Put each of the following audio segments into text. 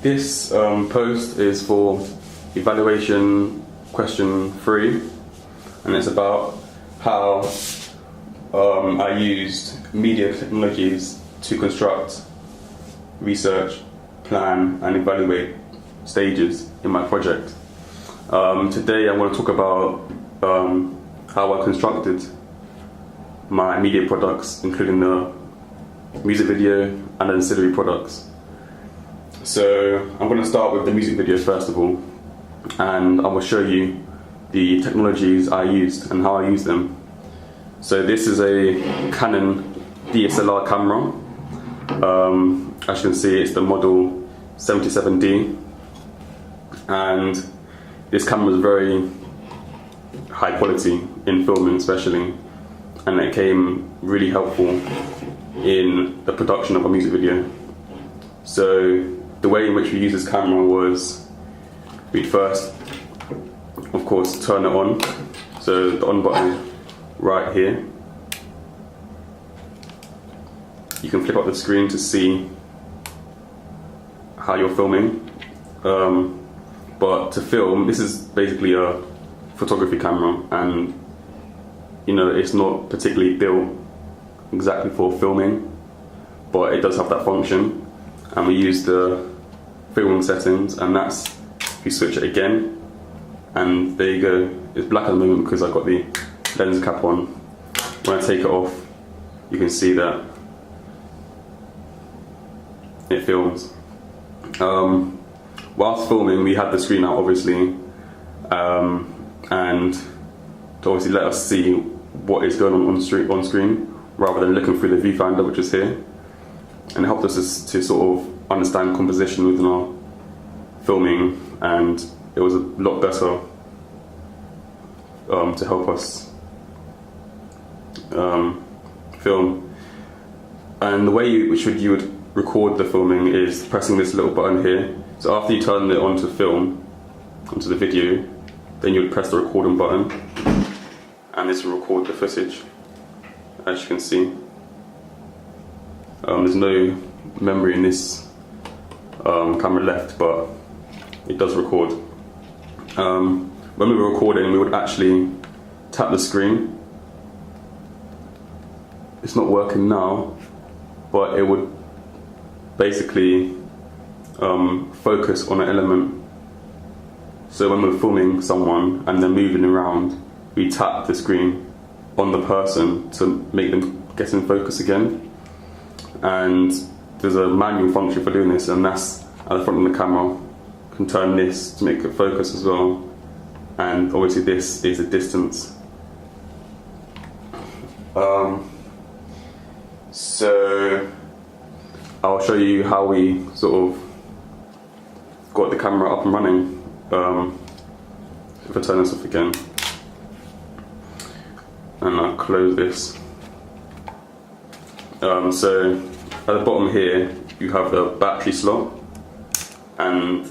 This post is for evaluation question 3, and it's about how I used media technologies to construct, research, plan and evaluate stages in my project. Today I want to talk about how I constructed my media products, including the music video and ancillary products. So I'm going to start with the music video first of all, and I will show you the technologies I used and how I used them. So this is a Canon DSLR camera. As you can see, it's the model 77D, and this camera is very high quality in filming especially, and it came really helpful in the production of a music video. So the way in which we use this camera was, we'd first of course turn it on. So the on button is right here. You can flip up the screen to see how you're filming. But to film, this is basically a photography camera, and you know, it's not particularly built exactly for filming, but it does have that function. And we use the film settings, and that's, if you switch it again, and there you go. It's black at the moment because I've got the lens cap on. When I take it off, you can see that it films. Whilst filming, we had the screen out obviously, and to obviously let us see what is going on screen, rather than looking through the viewfinder, which is here. And it helped us to sort of understand composition within our filming, and it was a lot better to help us film. And the way you would record the filming is pressing this little button here. So after you turn it on to film, onto the video, then you would press the recording button, and this will record the footage, as you can see. There's no memory in this camera left, but it does record. When we were recording, we would actually tap the screen. It's not working now, but it would basically focus on an element. So when we're filming someone and they're moving around, we tap the screen on the person to make them get in focus again. And there's a manual function for doing this, and that's at the front of the camera. You can turn this to make it focus as well, and obviously this is a distance. So I'll show you how we sort of got the camera up and running. If I turn this off again, and I'll close this. So at the bottom here, you have the battery slot, and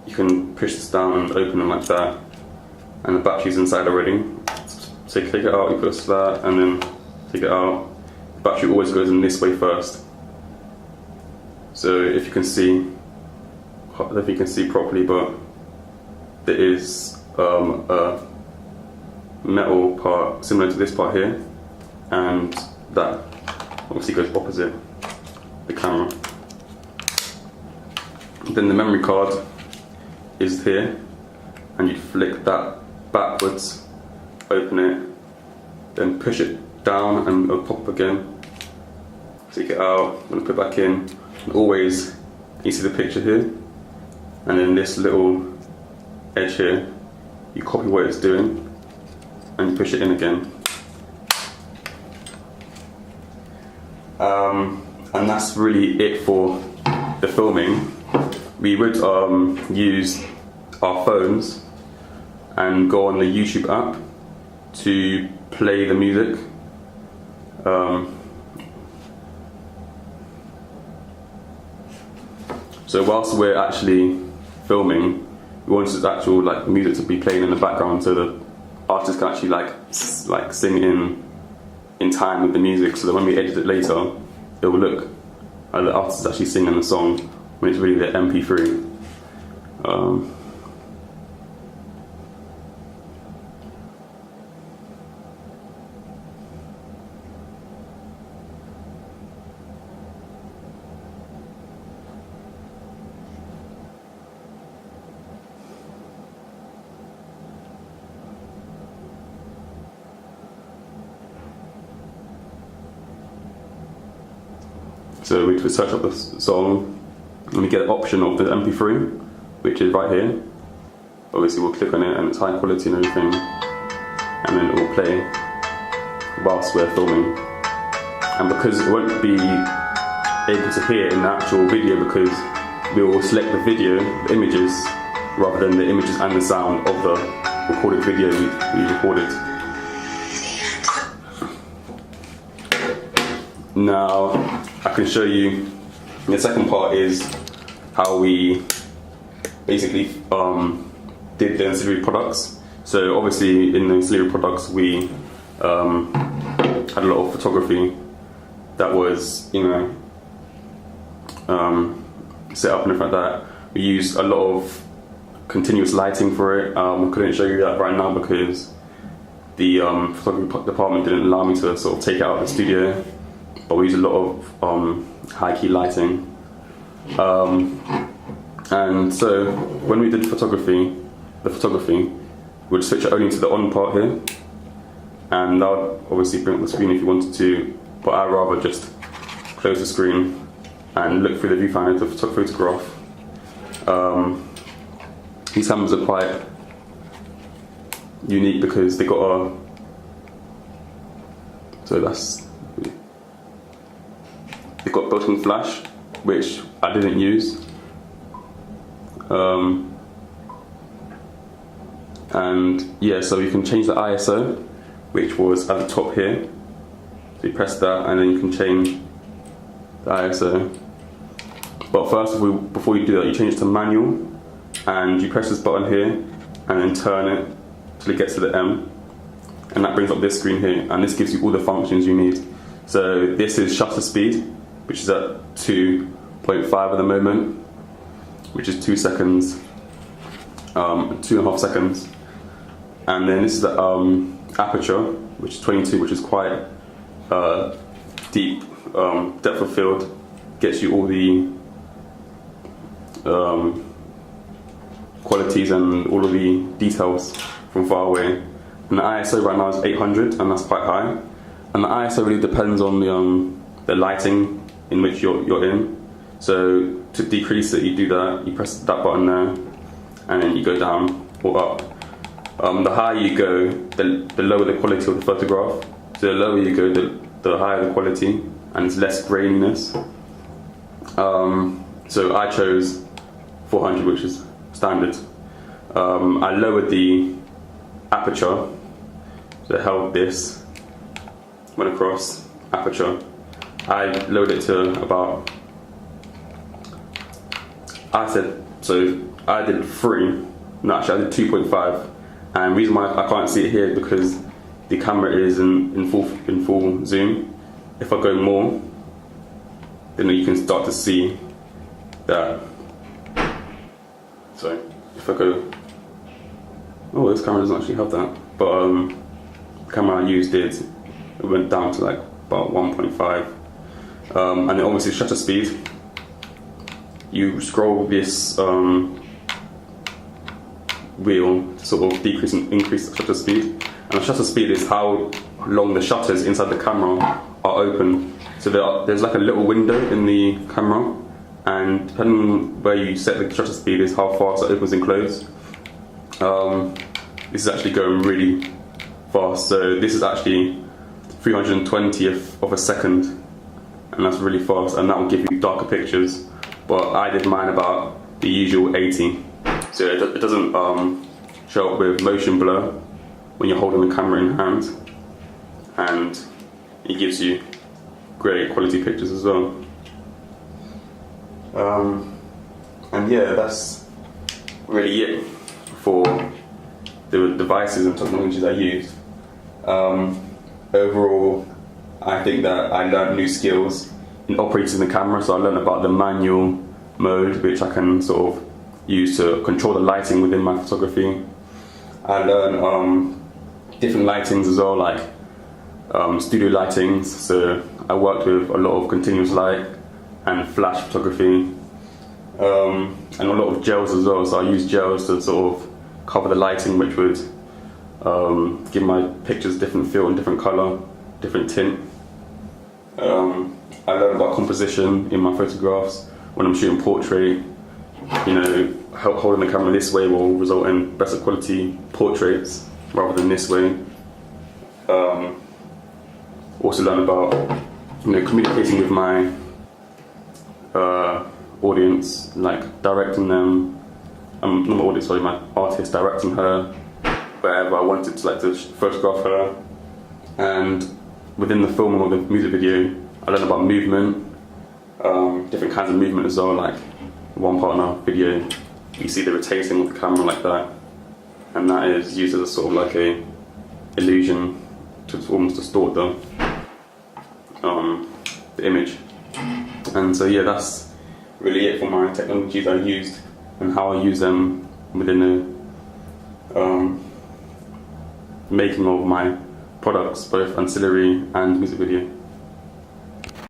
you can push this down and open it like that, and the battery's inside already. So you take it out, you put that, and then take it out. The battery always goes in this way first. So if you can see, I don't know if you can see properly, but there is a metal part similar to this part here, and that obviously goes opposite the camera. Then the memory card is here, and you flick that backwards, open it, then push it down and it'll pop up again. Take it out and put it back in. And always, you see the picture here, and then this little edge here, you copy what it's doing and you push it in again. And that's really it for the filming. We would use our phones and go on the YouTube app to play the music. So whilst we're actually filming, we want the actual music to be playing in the background, so the artist can actually sing in time with the music, so that when we edit it later, it will look like the artist is actually singing the song when it's really the MP3. So we search up the song and we get an option of the MP3, which is right here. Obviously we'll click on it and it's high quality and everything, and then it will play whilst we're filming. And because it won't be able to hear it in the actual video, because we will select the video, the images, rather than the images and the sound of the recorded video we recorded. Now I can show you, the second part is how we basically did the ancillary products. So obviously in the ancillary products we had a lot of photography that was, you know, set up and everything like that. We used a lot of continuous lighting for it. I couldn't show you that right now because the photography department didn't allow me to sort of take it out of the studio. But we use a lot of high-key lighting. And so when we did the photography, we'd switch it only to the on part here. And that would obviously bring up the screen if you wanted to, but I'd rather just close the screen and look through the viewfinder to photograph. These cameras are quite unique because they got a, they got built-in flash, which I didn't use. And yeah, so you can change the ISO, which was at the top here. So you press that and then you can change the ISO. But first, before you do that, you change it to manual and you press this button here and then turn it till it gets to the M. And that brings up this screen here, and this gives you all the functions you need. So this is shutter speed, which is at 2.5 at the moment, which is 2 seconds, 2.5 seconds. And then this is the aperture, which is 22, which is quite deep depth of field, gets you all the qualities and all of the details from far away. And the ISO right now is 800, and that's quite high. And the ISO really depends on the lighting in which you're in. So to decrease it, you do that, you press that button there, and then you go down or up. The higher you go, the lower the quality of the photograph. So the lower you go, the higher the quality, and it's less graininess. So I chose 400, which is standard. I lowered the aperture, so I held this, went across, aperture. I lowered it to about, I did 3, no actually I did 2.5, and the reason why I can't see it here is because the camera is in full zoom. If I go more, then you can start to see that. So if I go, oh, this camera doesn't actually have that, but the camera I used it went down to like about 1.5. And then obviously shutter speed, you scroll this wheel to sort of decrease and increase the shutter speed. And the shutter speed is how long the shutters inside the camera are open. So there's like a little window in the camera, and depending on where you set the shutter speed is how fast it opens and closes. This is actually going really fast, so this is actually 320th of a second, and that's really fast, and that will give you darker pictures. But I did mine about the usual 80, so it doesn't show up with motion blur when you're holding the camera in hand, and it gives you great quality pictures as well. And yeah, that's really it for the devices and technologies I used. Overall, I think that I learned new skills in operating the camera. So I learned about the manual mode, which I can sort of use to control the lighting within my photography. I learned different lightings as well, like studio lightings. So I worked with a lot of continuous light and flash photography, and a lot of gels as well. So I use gels to sort of cover the lighting, which would give my pictures different feel and different color, different tint. I learned about composition in my photographs. When I'm shooting portrait, you know, holding the camera this way will result in better quality portraits rather than this way. Also learn about, you know, communicating with my audience, like directing them. Not my audience, sorry, my artist, directing her wherever I wanted to photograph her. And within the filming of the music video, I learned about movement, different kinds of movement as well. Like one part in our video, you see the rotating of the camera like that, and that is used as a sort of like a illusion to almost distort the image. And so yeah, that's really it for my technologies I used and how I use them within the making of my products, both ancillary and music video.